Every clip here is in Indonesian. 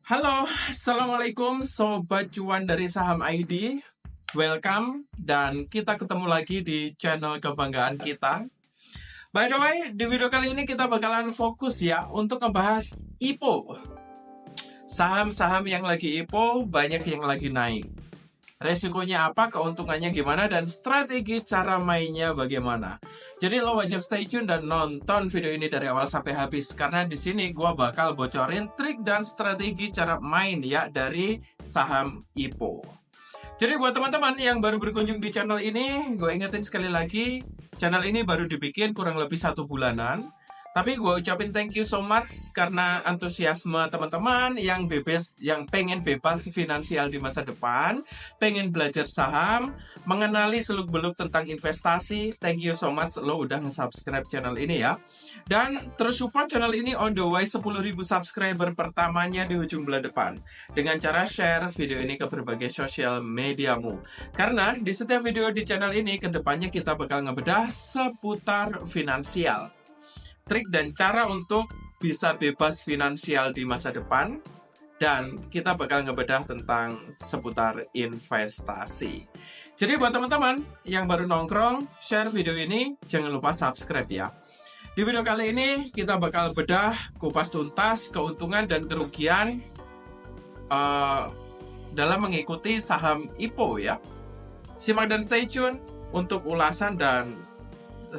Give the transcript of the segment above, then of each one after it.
Halo, Assalamualaikum Sobat Cuan dari Saham ID. Welcome, dan kita ketemu lagi di channel kebanggaan kita. By the way, di video kali ini kita bakalan fokus ya untuk ngebahas IPO. Saham-saham yang lagi IPO, banyak yang lagi naik. Resikonya apa, keuntungannya gimana, dan strategi cara mainnya bagaimana. Jadi lo wajib stay tune dan nonton video ini dari awal sampai habis, karena di sini gue bakal bocorin trik dan strategi cara main ya dari saham IPO. Jadi buat teman-teman yang baru berkunjung di channel ini, gue ingetin sekali lagi, channel ini baru dibikin kurang lebih 1 bulanan. Tapi gue ucapin thank you so much karena antusiasme teman-teman yang pengen bebas finansial di masa depan, pengen belajar saham, mengenali seluk-beluk tentang investasi. Thank you so much lo udah nge-subscribe channel ini ya. Dan terus support channel ini on the way 10.000 subscriber pertamanya di ujung bulan depan. Dengan cara share video ini ke berbagai sosial mediamu. Karena di setiap video di channel ini kedepannya kita bakal ngebedah seputar finansial. Trik dan cara untuk bisa bebas finansial di masa depan, dan kita bakal ngebedah tentang seputar investasi. Jadi buat teman-teman yang baru nongkrong, share video ini, jangan lupa subscribe ya. Di video kali ini kita bakal bedah kupas tuntas keuntungan dan kerugian dalam mengikuti saham IPO ya. Simak dan stay tune untuk ulasan dan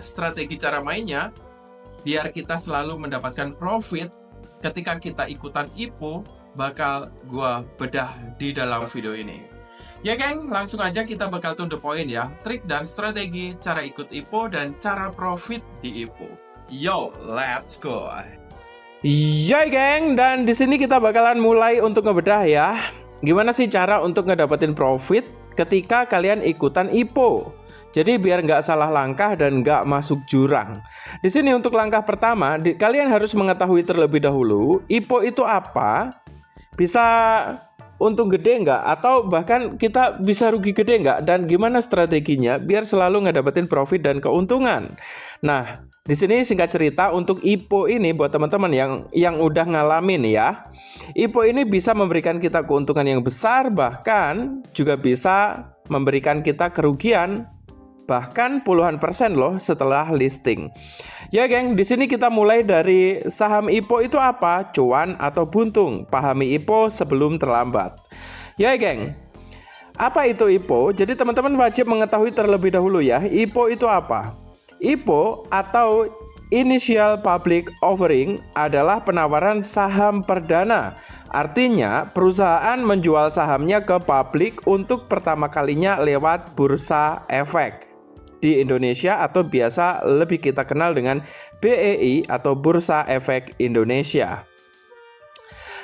strategi cara mainnya, biar kita selalu mendapatkan profit ketika kita ikutan IPO, bakal gua bedah di dalam video ini. Ya geng, langsung aja kita bakal to the point ya. Trik dan strategi cara ikut IPO dan cara profit di IPO. Yo, let's go. Ya geng, dan di sini kita bakalan mulai untuk ngebedah ya. Gimana sih cara untuk ngedapetin profit ketika kalian ikutan IPO? Jadi biar nggak salah langkah dan nggak masuk jurang. Di sini untuk langkah pertama, kalian harus mengetahui terlebih dahulu IPO itu apa, bisa untung gede nggak, atau bahkan kita bisa rugi gede nggak, dan gimana strateginya biar selalu ngedapetin profit dan keuntungan. Nah, di sini singkat cerita untuk IPO ini buat teman-teman yang udah ngalamin ya. IPO ini bisa memberikan kita keuntungan yang besar, bahkan juga bisa memberikan kita kerugian bahkan puluhan persen loh setelah listing. Ya geng, di sini kita mulai dari saham IPO itu apa? Cuan atau buntung? Pahami IPO sebelum terlambat. Ya geng, apa itu IPO? Jadi teman-teman wajib mengetahui terlebih dahulu ya, IPO itu apa? IPO atau Initial Public Offering adalah penawaran saham perdana. Artinya, perusahaan menjual sahamnya ke publik untuk pertama kalinya lewat bursa efek di Indonesia, atau biasa lebih kita kenal dengan BEI atau Bursa Efek Indonesia.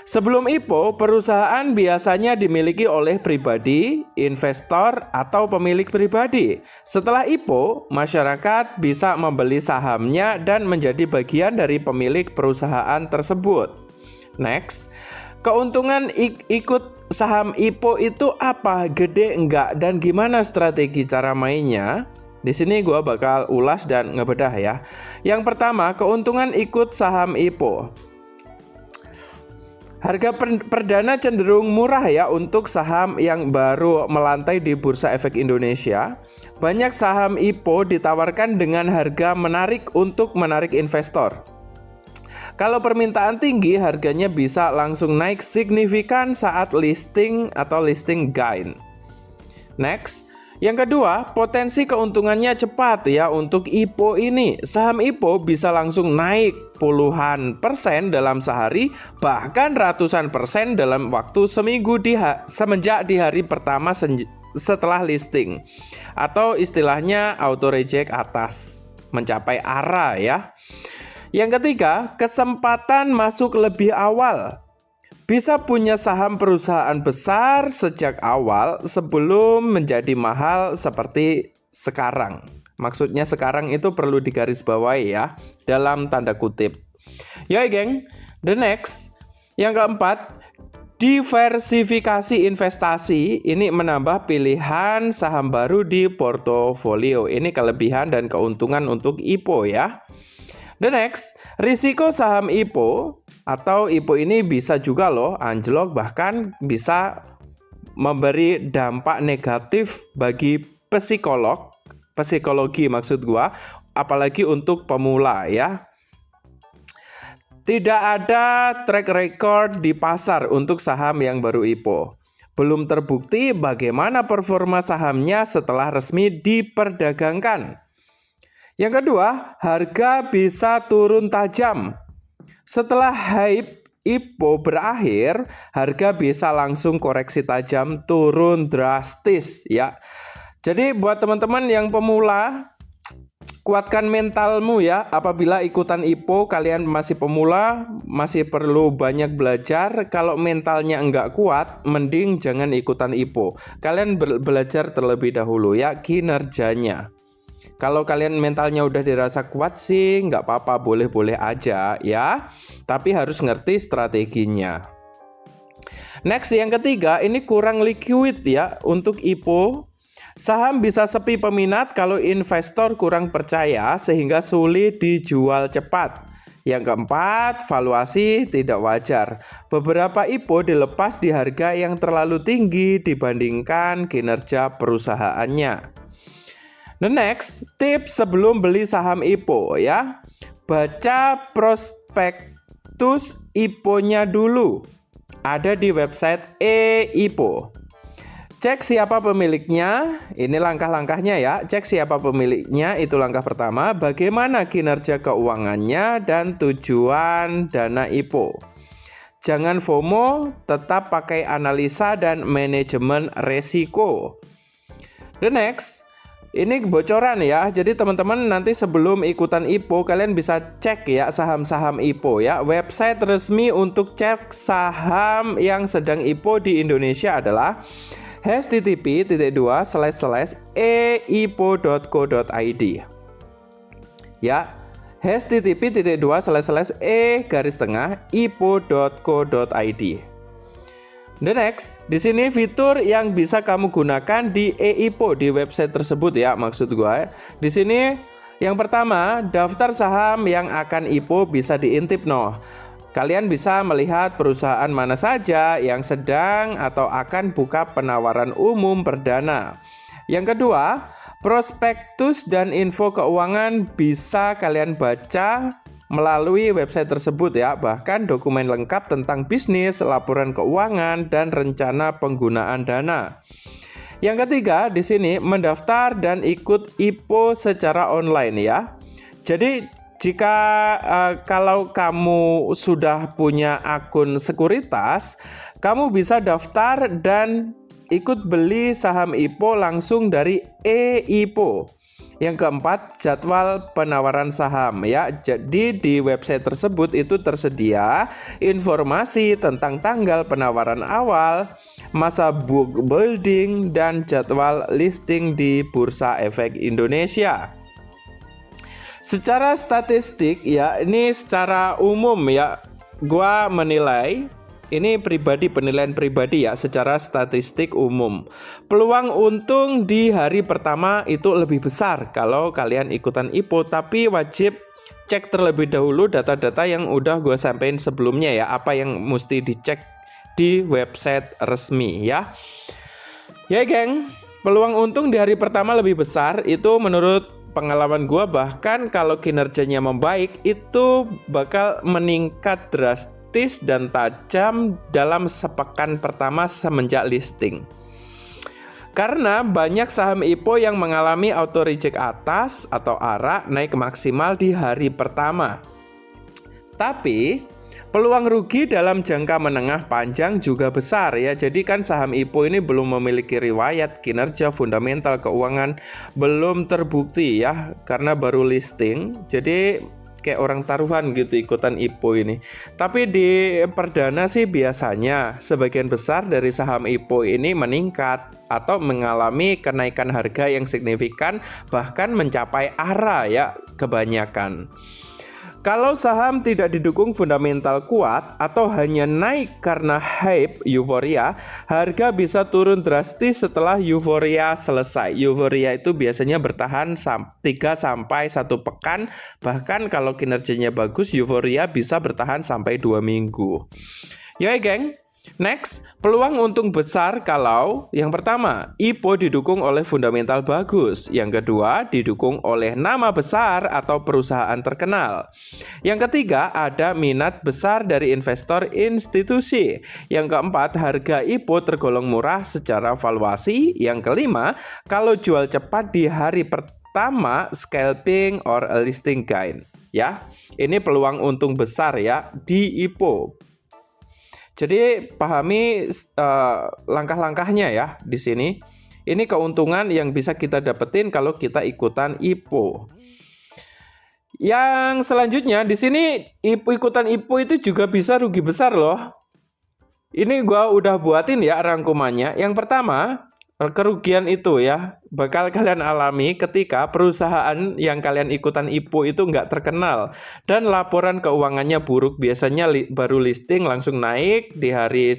Sebelum IPO, perusahaan biasanya dimiliki oleh pribadi, investor, atau pemilik pribadi. Setelah IPO, masyarakat bisa membeli sahamnya dan menjadi bagian dari pemilik perusahaan tersebut. Next, keuntungan ikut saham IPO itu apa? Gede enggak? Dan gimana strategi cara mainnya? Di sini gue bakal ulas dan ngebedah ya. Yang pertama, keuntungan ikut saham IPO. Harga perdana cenderung murah ya untuk saham yang baru melantai di Bursa Efek Indonesia. Banyak saham IPO ditawarkan dengan harga menarik untuk menarik investor. Kalau permintaan tinggi, harganya bisa langsung naik signifikan saat listing atau listing gain. Next, yang kedua, potensi keuntungannya cepat ya untuk IPO ini. Saham IPO bisa langsung naik puluhan persen dalam sehari, bahkan ratusan persen dalam waktu seminggu semenjak di hari pertama setelah listing. Atau istilahnya auto reject atas, mencapai ARA ya. Yang ketiga, kesempatan masuk lebih awal. Bisa punya saham perusahaan besar sejak awal sebelum menjadi mahal seperti sekarang. Maksudnya sekarang itu perlu digarisbawahi ya, dalam tanda kutip. Ya geng, the next. Yang keempat, diversifikasi investasi. Ini menambah pilihan saham baru di portofolio. Ini kelebihan dan keuntungan untuk IPO ya. The next, risiko saham IPO Atau IPO ini bisa juga loh anjlok, bahkan bisa memberi dampak negatif bagi psikologi maksud gua, apalagi untuk pemula ya. Tidak ada track record di pasar untuk saham yang baru IPO. Belum terbukti bagaimana performa sahamnya setelah resmi diperdagangkan. Yang kedua, harga bisa turun tajam. Setelah hype IPO berakhir, harga bisa langsung koreksi tajam, turun drastis ya. Jadi buat teman-teman yang pemula, kuatkan mentalmu ya. Apabila ikutan IPO, kalian masih pemula, masih perlu banyak belajar. Kalau mentalnya enggak kuat, mending jangan ikutan IPO. Kalian belajar terlebih dahulu ya kinerjanya. Kalau kalian mentalnya udah dirasa kuat sih, nggak apa-apa, boleh-boleh aja ya. Tapi harus ngerti strateginya. Next, yang ketiga, ini kurang liquid ya untuk IPO. Saham bisa sepi peminat kalau investor kurang percaya sehingga sulit dijual cepat. Yang keempat, valuasi tidak wajar. Beberapa IPO dilepas di harga yang terlalu tinggi dibandingkan kinerja perusahaannya. The next, tips sebelum beli saham IPO ya. Baca prospektus IPO-nya dulu. Ada di website e-IPO. Cek siapa pemiliknya, ini langkah-langkahnya ya. Cek siapa pemiliknya, itu langkah pertama. Bagaimana kinerja keuangannya dan tujuan dana IPO. Jangan FOMO, tetap pakai analisa dan manajemen resiko. The next, ini bocoran ya. Jadi teman-teman nanti sebelum ikutan IPO kalian bisa cek ya saham-saham IPO ya. Website resmi untuk cek saham yang sedang IPO di Indonesia adalah http://eipo.co.id ya. http://e-ipo.co.id. The next, di sini fitur yang bisa kamu gunakan di e-IPO di website tersebut ya, maksud gue. Di sini yang pertama, daftar saham yang akan IPO bisa diintip noh. Kalian bisa melihat perusahaan mana saja yang sedang atau akan buka penawaran umum perdana. Yang kedua, prospektus dan info keuangan bisa kalian baca melalui website tersebut ya, bahkan dokumen lengkap tentang bisnis, laporan keuangan, dan rencana penggunaan dana. Yang ketiga, di sini mendaftar dan ikut IPO secara online ya. Jadi jika kalau kamu sudah punya akun sekuritas, kamu bisa daftar dan ikut beli saham IPO langsung dari e-IPO. Yang keempat, jadwal penawaran saham ya. Jadi di website tersebut itu tersedia informasi tentang tanggal penawaran awal, masa book building, dan jadwal listing di Bursa Efek Indonesia. Secara statistik ya, ini secara umum ya, gua menilai ini penilaian pribadi ya, secara statistik umum. Peluang untung di hari pertama itu lebih besar kalau kalian ikutan IPO, tapi wajib cek terlebih dahulu data-data yang udah gue sampaikan sebelumnya ya, apa yang mesti dicek di website resmi ya. Ya geng, peluang untung di hari pertama lebih besar itu menurut pengalaman gue, bahkan kalau kinerjanya membaik itu bakal meningkat drastis dan tajam dalam sepekan pertama semenjak listing. Karena banyak saham IPO yang mengalami auto reject atas atau ARA naik maksimal di hari pertama. Tapi peluang rugi dalam jangka menengah panjang juga besar ya. Jadi kan saham IPO ini belum memiliki riwayat kinerja fundamental keuangan, belum terbukti ya, karena baru listing. Jadi kayak orang taruhan gitu ikutan IPO ini. Tapi di perdana sih biasanya sebagian besar dari saham IPO ini meningkat atau mengalami kenaikan harga yang signifikan, bahkan mencapai ARA ya kebanyakan. Kalau saham tidak didukung fundamental kuat atau hanya naik karena hype euforia, harga bisa turun drastis setelah euforia selesai. Euforia itu biasanya bertahan 3 sampai 1 pekan, bahkan kalau kinerjanya bagus, euforia bisa bertahan sampai 2 minggu. Ya, geng. Next, peluang untung besar kalau yang pertama, IPO didukung oleh fundamental bagus. Yang kedua, didukung oleh nama besar atau perusahaan terkenal. Yang ketiga, ada minat besar dari investor institusi. Yang keempat, harga IPO tergolong murah secara valuasi. Yang kelima, kalau jual cepat di hari pertama, scalping or a listing gain. Ya, ini peluang untung besar ya di IPO. Jadi pahami langkah-langkahnya ya di sini. Ini keuntungan yang bisa kita dapetin kalau kita ikutan IPO. Yang selanjutnya di sini ikutan IPO itu juga bisa rugi besar loh. Ini gua udah buatin ya rangkumannya. Yang pertama, kerugian itu ya bakal kalian alami ketika perusahaan yang kalian ikutan IPO itu nggak terkenal dan laporan keuangannya buruk. Biasanya baru listing langsung naik, di hari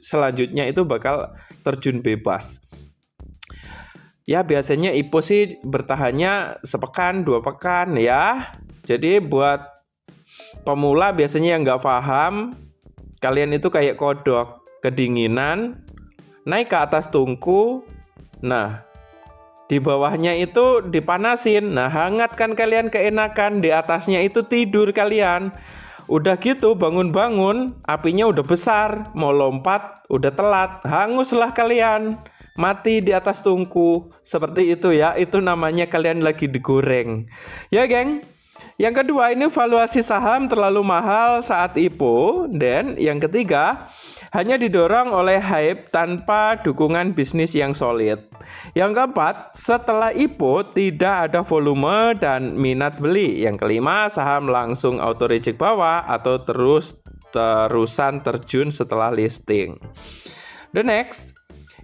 selanjutnya itu bakal terjun bebas. Ya biasanya IPO sih bertahannya sepekan 2 pekan ya. Jadi buat pemula biasanya yang nggak paham, kalian itu kayak kodok kedinginan, naik ke atas tungku, nah di bawahnya itu dipanasin, nah hangat kan kalian keenakan, di atasnya itu tidur kalian. Udah gitu bangun-bangun, apinya udah besar, mau lompat, udah telat, hanguslah kalian, mati di atas tungku. Seperti itu ya, itu namanya kalian lagi digoreng. Ya geng. Yang kedua, ini valuasi saham terlalu mahal saat IPO. Dan yang ketiga, hanya didorong oleh hype tanpa dukungan bisnis yang solid. Yang keempat, setelah IPO tidak ada volume dan minat beli. Yang kelima, saham langsung auto reject bawah atau terusan terjun setelah listing. The next,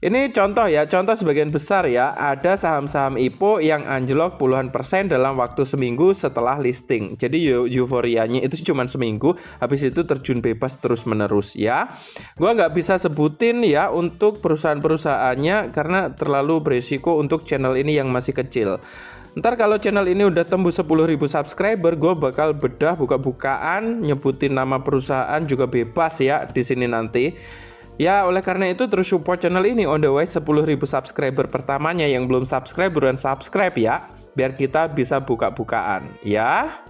ini contoh ya, contoh sebagian besar ya, ada saham-saham IPO yang anjlok puluhan % dalam waktu seminggu setelah listing. Jadi euforianya itu cuma seminggu, habis itu terjun bebas terus menerus ya. Gua nggak bisa sebutin ya untuk perusahaan-perusahaannya karena terlalu berisiko untuk channel ini yang masih kecil. Ntar kalau channel ini udah tembus 10.000 subscriber, gue bakal bedah buka-bukaan, nyebutin nama perusahaan juga bebas ya di sini nanti. Ya, oleh karena itu terus support channel ini on the way 10.000 subscriber pertamanya. Yang belum subscribe, buruan subscribe ya, biar kita bisa buka-bukaan ya.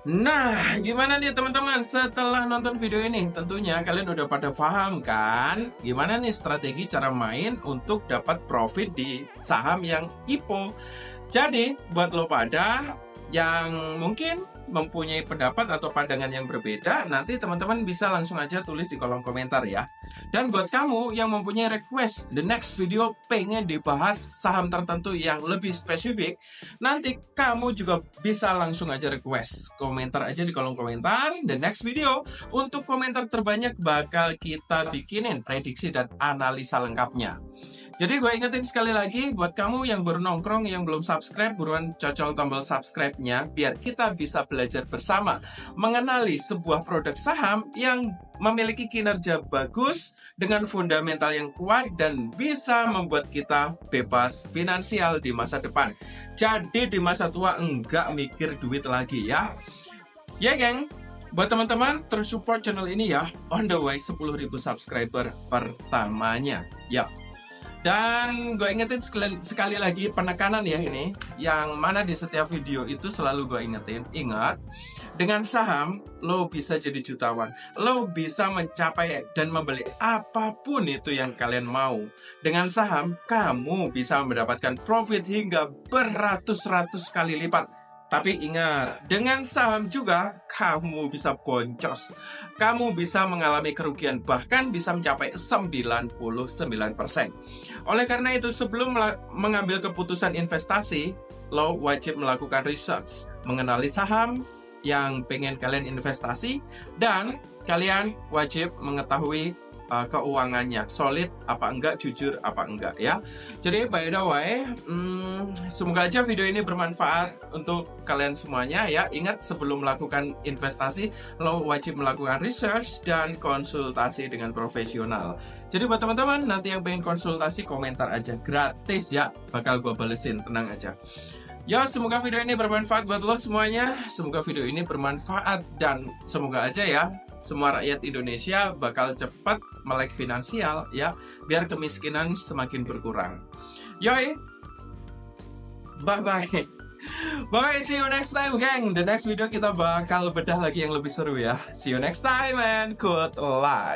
Nah, gimana nih teman-teman setelah nonton video ini? Tentunya kalian udah pada paham kan? Gimana nih strategi cara main untuk dapat profit di saham yang IPO? Jadi, buat lo pada yang mungkin mempunyai pendapat atau pandangan yang berbeda, nanti teman-teman bisa langsung aja tulis di kolom komentar ya. Dan buat kamu yang mempunyai request the next video pengen dibahas saham tertentu yang lebih spesifik, nanti kamu juga bisa langsung aja request, komentar aja di kolom komentar. The next video untuk komentar terbanyak bakal kita bikinin prediksi dan analisa lengkapnya. Jadi gue ingetin sekali lagi, buat kamu yang baru nongkrong, yang belum subscribe, buruan cocol tombol subscribe-nya, biar kita bisa belajar bersama mengenali sebuah produk saham yang memiliki kinerja bagus, dengan fundamental yang kuat, dan bisa membuat kita bebas finansial di masa depan. Jadi di masa tua enggak mikir duit lagi ya. Ya geng, buat teman-teman terus support channel ini ya, on the way 10.000 subscriber pertamanya ya. Dan gue ingetin sekali lagi penekanan ya ini, yang mana di setiap video itu selalu gue ingetin. Ingat, dengan saham lo bisa jadi jutawan, lo bisa mencapai dan membeli apapun itu yang kalian mau. Dengan saham kamu bisa mendapatkan profit hingga beratus-ratus kali lipat. Tapi ingat, dengan saham juga kamu bisa boncos. Kamu bisa mengalami kerugian, bahkan bisa mencapai 99%. Oleh karena itu, sebelum mengambil keputusan investasi, lo wajib melakukan research, mengenali saham yang pengen kalian investasi, dan kalian wajib mengetahui keuangannya, solid apa enggak, jujur apa enggak ya. Jadi by the way, semoga aja video ini bermanfaat untuk kalian semuanya ya. Ingat, sebelum melakukan investasi lo wajib melakukan research dan konsultasi dengan profesional. Jadi buat teman-teman nanti yang pengen konsultasi, komentar aja, gratis ya, bakal gue balesin, tenang aja. Ya, semoga video ini bermanfaat buat lo semuanya. Semoga video ini bermanfaat dan semoga aja ya semua rakyat Indonesia bakal cepat melek finansial ya, biar kemiskinan semakin berkurang. Yoi, bye bye. Bye, see you next time, geng. The next video kita bakal bedah lagi yang lebih seru ya. See you next time and good luck.